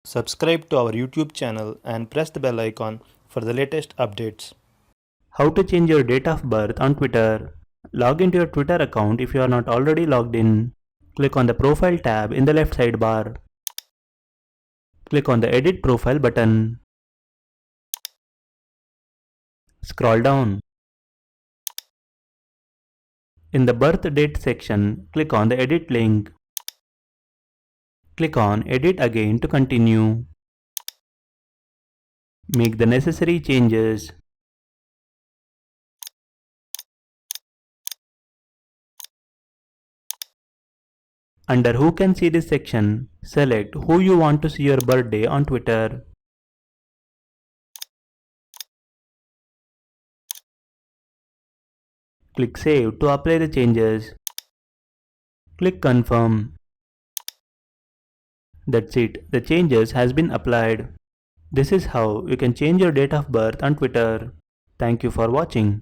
Subscribe to our YouTube channel and press the bell icon for the latest updates. How to change your date of birth on Twitter. Log into your Twitter account if you are not already logged in. Click on the Profile tab in the left sidebar. Click on the Edit Profile button. Scroll down. In the birth date section, click on the Edit link. Click on Edit again to continue. Make the necessary changes. Under Who can see this section, select who you want to see your birthday on Twitter. Click Save to apply the changes. Click Confirm. That's it, the changes has been applied. This is how you can change your date of birth on Twitter. Thank you for watching.